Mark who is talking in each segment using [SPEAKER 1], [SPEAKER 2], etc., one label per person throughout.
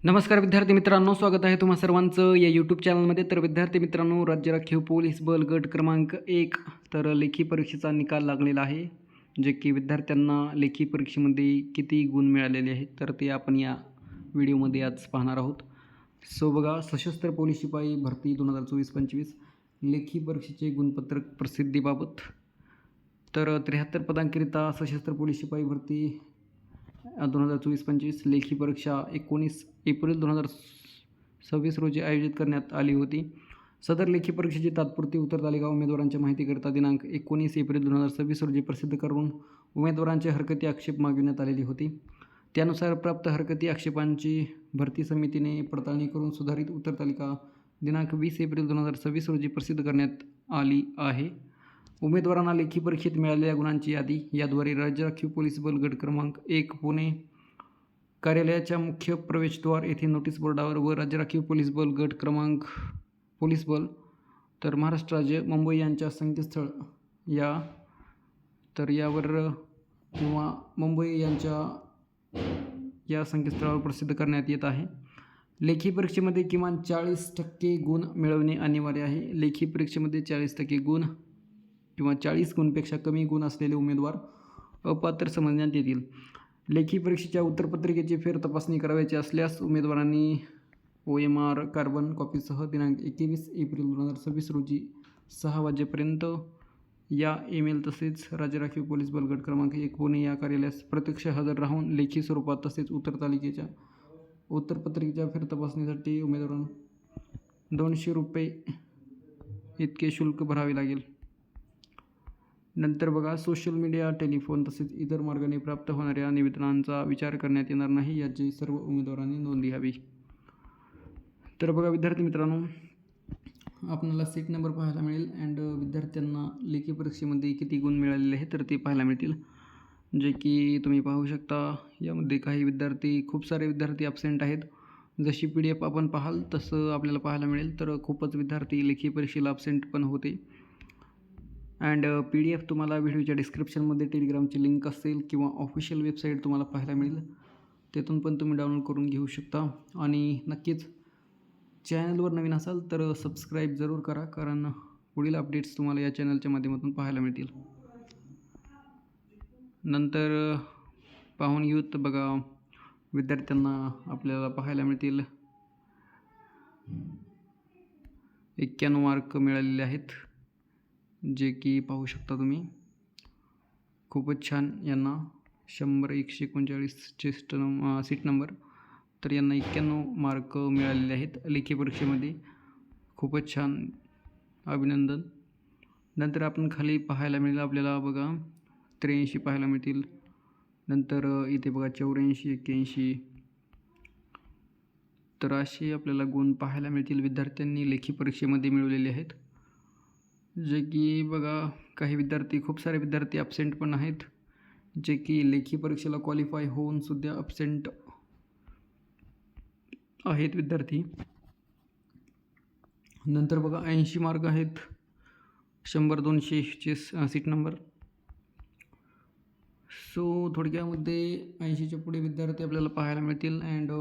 [SPEAKER 1] नमस्कार विद्यार्थी मित्रांनो, स्वागत आहे तुम्हा सर्वांचं या यूट्यूब चॅनलमध्ये. तर विद्यार्थी मित्रांनो, राज्य राखीव पोलीस बल गट क्रमांक 1 तर लेखी परीक्षेचा निकाल लागलेला आहे, जे की विद्यार्थ्यांना लेखी परीक्षेमध्ये किती गुण मिळालेले आहेत तर ते आपण या व्हिडिओमध्ये आज पाहणार आहोत. सो बघा, सशस्त्र पोलीस शिपाई भरती 2024-25 लेखी परीक्षेचे गुणपत्रक प्रसिद्धीबाबत. तर 73 पदांकरिता सशस्त्र पोलीस शिपाई भरती 2024-25 लेखी परीक्षा 19 एप्रिल 2026 रोजी आयोजित करण्यात आली होती. सदर लेखी परीक्षेची तात्पुरती उत्तर तालिका उमेदवारांच्या माहितीकरिता दिनांक 19 एप्रिल 2026 रोजी प्रसिद्ध करून उमेदवारांची हरकती आक्षेप मागविण्यात आलेली होती. त्यानुसार प्राप्त हरकती आक्षेपांची भरती समितीने पडताळणी करून सुधारित उत्तर तालिका दिनांक 20 एप्रिल 2026 रोजी प्रसिद्ध करण्यात आली आहे. उमेदवारांना लेखी परीक्षेत मिळालेल्या गुणांची यादी याद्वारे राज्य राखीव पोलीस बल गट क्रमांक 1 पुणे कार्यालयाच्या मुख्य प्रवेशद्वार येथे नोटीस बोर्डावर व राज्य राखीव पोलीस बल गट क्रमांक पोलीस बल तर महाराष्ट्र राज्य मुंबई यांच्या संकेतस्थळ यावर किंवा मुंबई यांच्या या संकेतस्थळावर प्रसिद्ध करण्यात येत आहे. लेखी परीक्षेमध्ये किमान 40% गुण मिळवणे अनिवार्य आहे. लेखी परीक्षेमध्ये 40% गुण किंवा 40 गुणपेक्षा कमी गुण असलेले उमेदवार अपात्र समजण्यात येतील. लेखी परीक्षेच्या उत्तरपत्रिकेची फेरतपासणी करावयाची असल्यास उमेदवारांनी OMR कार्बन कॉपीसह दिनांक 21 एप्रिल 2026 रोजी 6 वाजेपर्यंत या ईमेल तसेच राज्य राखीव पोलीस बल गट क्रमांक 1 पुणे या कार्यालयास प्रत्यक्ष हजर राहून लेखी स्वरूपात तसेच उत्तरपत्रिकेच्या फेरतपासणीसाठी उमेदवारांना 200 रुपये इतके शुल्क भरावे लागेल. नंतर बघा, सोशल मीडिया, टेलिफोन तसेच इतर मार्गाने प्राप्त होणाऱ्या निवेदनांचा विचार करण्यात येणार नाही याची सर्व उमेदवारांनी नोंद घ्यावी. तर बघा विद्यार्थी मित्रांनो, आपल्याला सीट नंबर पाहायला मिळेल अँड विद्यार्थ्यांना लेखी परीक्षेमध्ये किती गुण मिळालेले आहेत तर ते पाहायला मिळतील, जे की तुम्ही पाहू शकता. यामध्ये काही खूप सारे विद्यार्थी ॲबसेंट आहेत. जशी PDF आपण पाहाल तसं आपल्याला पाहायला मिळेल. तर खूपच विद्यार्थी लेखी परीक्षेला ॲबसेंट पण होते. अँड PDF तुम्हाला व्हिडिओच्या डिस्क्रिप्शनमध्ये टेलिग्रामची लिंक असेल किंवा ऑफिशियल वेबसाईट तुम्हाला पाहायला मिळेल, तेथून पण तुम्ही डाउनलोड करून घेऊ शकता. आणि नक्कीच चॅनलवर नवीन असाल तर सबस्क्राईब जरूर करा, कारण पुढील अपडेट्स तुम्हाला या चॅनलच्या माध्यमातून पाहायला मिळतील. नंतर पाहून घेऊत. बघा, विद्यार्थ्यांना आपल्याला पाहायला मिळतील 91 मार्क मिळालेले आहेत, जे की पाहू शकता तुम्ही. खूपच छान. यांना 100 139 सीट नंबर तर यांना 91 मार्क मिळालेले आहेत लेखी परीक्षेमध्ये. खूपच छान, अभिनंदन. नंतर आपण खाली पाहायला मिळेल आपल्याला बघा 83 पाहायला मिळतील. नंतर इथे बघा 84 81 तर असे आपल्याला गुण पाहायला मिळतील विद्यार्थ्यांनी लेखी परीक्षेमध्ये मिळवलेले आहेत, जे की बघा खूप सारे विद्यार्थी ॲबसेंट पण आहेत, जे की लेखी परीक्षेला क्वालिफाय होऊन सुद्धा ॲबसेंट आहेत विद्यार्थी. नंतर बघा 80 मार्क आहेत 100 200चे सीट नंबर. सो थोडक्यामध्ये 80च्या पुढे विद्यार्थी आपल्याला पाहायला मिळतील. अँड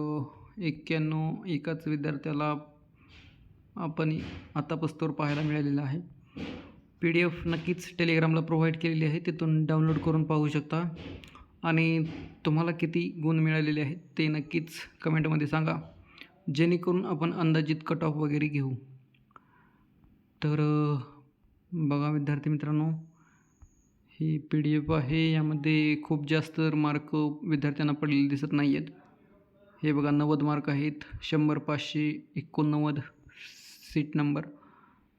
[SPEAKER 1] 91 एकाच विद्यार्थ्याला आपण आतापासून पाहायला मिळालेलं आहे. PDF नक्कीच टेलिग्रामला प्रोव्हाइड केलेली आहे, तिथून डाउनलोड करून पाहू शकता. आणि तुम्हाला किती गुण मिळालेले आहेत ते नक्कीच कमेंटमध्ये सांगा, जेणेकरून आपण अंदाजित कट ऑफ वगैरे घेऊ. तर बघा विद्यार्थी मित्रांनो, ही PDF आहे. यामध्ये खूप जास्त मार्क विद्यार्थ्यांना पडलेले दिसत नाही आहेत. हे बघा 90 मार्क आहेत 100 589 सीट नंबर.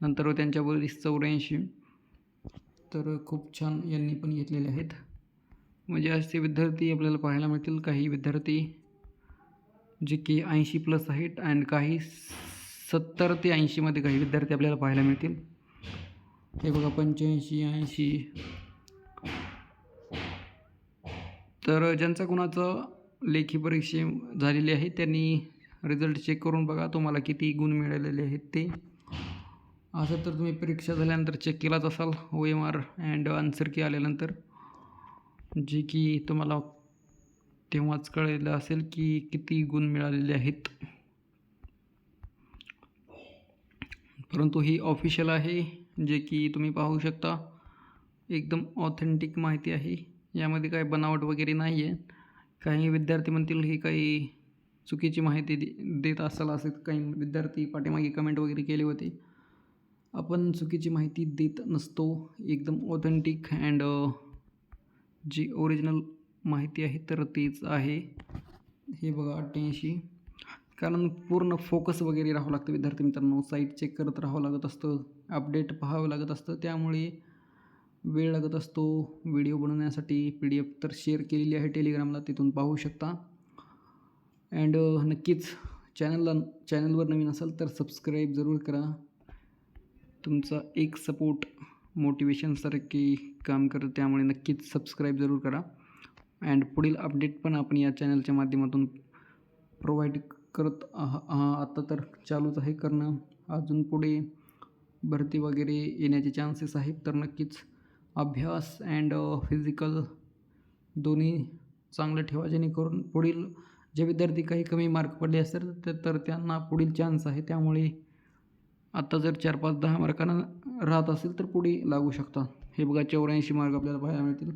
[SPEAKER 1] नंतर त्यांच्यावर 84 तर खूप छान यांनी पण घेतलेले आहेत. म्हणजे असे विद्यार्थी आपल्याला पाहायला मिळतील. काही विद्यार्थी जे की 80+ आहेत अँड काही 70 ते 80मध्ये काही विद्यार्थी आपल्याला पाहायला मिळतील. हे बघा 85 80. तर ज्यांचा कुणाचं लेखी परीक्षा झालेली आहे त्यांनी रिझल्ट चेक करून बघा तुम्हाला किती गुण मिळालेले आहेत ते. असं तर तुम्ही परीक्षा झाल्यानंतर चेक केलाच असाल OMR अँड आन्सर की आल्यानंतर, जे की तुम्हाला तेव्हाच कळलेलं असेल की किती गुण मिळालेले आहेत. परंतु ही ऑफिशियल आहे, जे की तुम्ही पाहू शकता. एकदम ऑथेंटिक माहिती आहे. यामध्ये काही बनावट वगैरे नाही आहे. काही विद्यार्थी म्हणतील ही काही चुकीची माहिती देत असाल, असे काही विद्यार्थी पाठीमागे कमेंट वगैरे केले होते. आपण चुकीची माहिती देत नसतो. एकदम ऑथेंटिक अँड जी ओरिजिनल माहिती आहे तर तीच आहे. हे बघा 88. कारण पूर्ण फोकस वगैरे राहावं लागतं विद्यार्थी मित्रांनो. साईट चेक करत राहावं लागत असतं, अपडेट पाहावं लागत असतं, त्यामुळे वेळ लागत असतो व्हिडिओ बनवण्यासाठी. PDF तर शेअर केलेली आहे टेलिग्रामला, तिथून पाहू शकता. अँड नक्कीच चॅनलवर नवीन असाल तर सबस्क्राईब जरूर करा. तुमचा एक सपोर्ट मोटिवेशनसारखे काम करतं, त्यामुळे नक्कीच सबस्क्राईब जरूर करा. अँड पुढील अपडेट पण आपण या चॅनलच्या माध्यमातून प्रोव्हाइड करत आता तर चालूच आहे करणं. अजून पुढे भरती वगैरे येण्याचे चान्सेस आहेत, तर नक्कीच अभ्यास अँड फिजिकल दोन्ही चांगलं ठेवा, जेणेकरून पुढील जे विद्यार्थी काही कमी मार्क पडले असेल तर त्यांना पुढील चान्स आहे. त्यामुळे आता जर 4, 5, 10 मार्कांना राहत असेल तर पुढे लागू शकता. हे बघा 84 मार्क आपल्याला पाहायला मिळतील.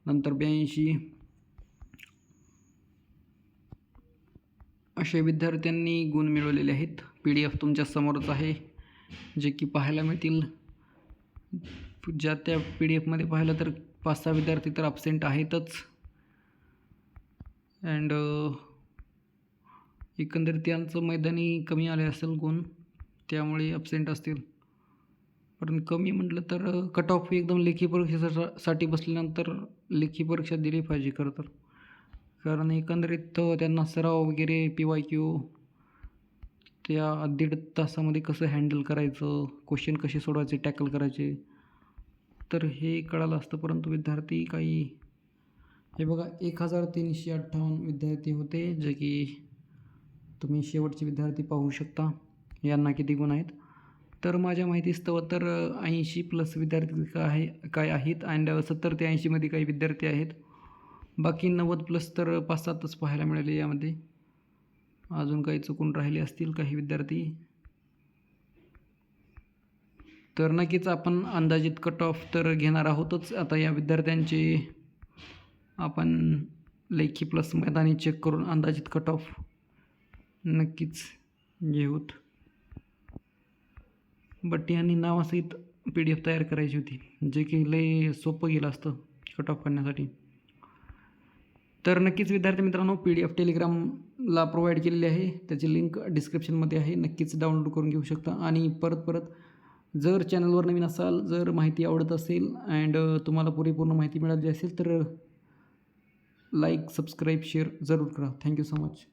[SPEAKER 1] नंतर 82 असे विद्यार्थ्यांनी गुण मिळवलेले आहेत. PDF तुमच्या समोरच आहे, जे की पाहायला मिळतील. ज्या त्या PDF पाहिलं तर 5-6 विद्यार्थी तर ॲबसेंट आहेतच. अँड एकंदरीत त्यांचं मैदानी कमी आले असेल गुण, त्यामुळे ॲबसेंट असतील. पण कमी म्हटलं तर कट ऑफ एकदम लेखी परीक्षेसाठी बसल्यानंतर लेखी परीक्षा दिली पाहिजे खरं तर. कारण एकंदरीत त्यांना सराव वगैरे PYQ त्या 1.5 तासामध्ये कसं हँडल करायचं, क्वेश्चन कसे सोडवायचे, टॅकल करायचे, तर हे कळालं असतं. परंतु विद्यार्थी काही हे बघा 1358 विद्यार्थी होते, जे की तुम्ही शेवटचे विद्यार्थी पाहू शकता. यांना किती गुण आहेत तर माझ्या माहितीस्तव तर 80+ विद्यार्थी काय आहेत. अँड 70 ते 80 काही विद्यार्थी आहेत. बाकी 90+ तर 5-7च पाहायला मिळाले यामध्ये. अजून काही चुकून राहिले असतील काही विद्यार्थी. तर नक्कीच आपण अंदाजित कट ऑफ तर घेणार आहोतच. आता या विद्यार्थ्यांचे आपण लेखी प्लस मैदानी चेक करून अंदाजित कट ऑफ नक्कीच घेऊत. बट यांनी नावासहित PDF तयार करायची होती, जे की लय सोपं गेलं असतं कट ऑफ करण्यासाठी. तर नक्कीच विद्यार्थी मित्रांनो, PDF टेलिग्रामला प्रोव्हाइड केलेली आहे, त्याची लिंक डिस्क्रिप्शनमध्ये आहे. नक्कीच डाउनलोड करून घेऊ शकता. आणि परत जर चॅनलवर नवीन असाल, जर माहिती आवडत असेल अँड तुम्हाला पूर्ण माहिती मिळाली असेल तर लाईक, सबस्क्राईब, शेअर जरूर करा. Thank you so much.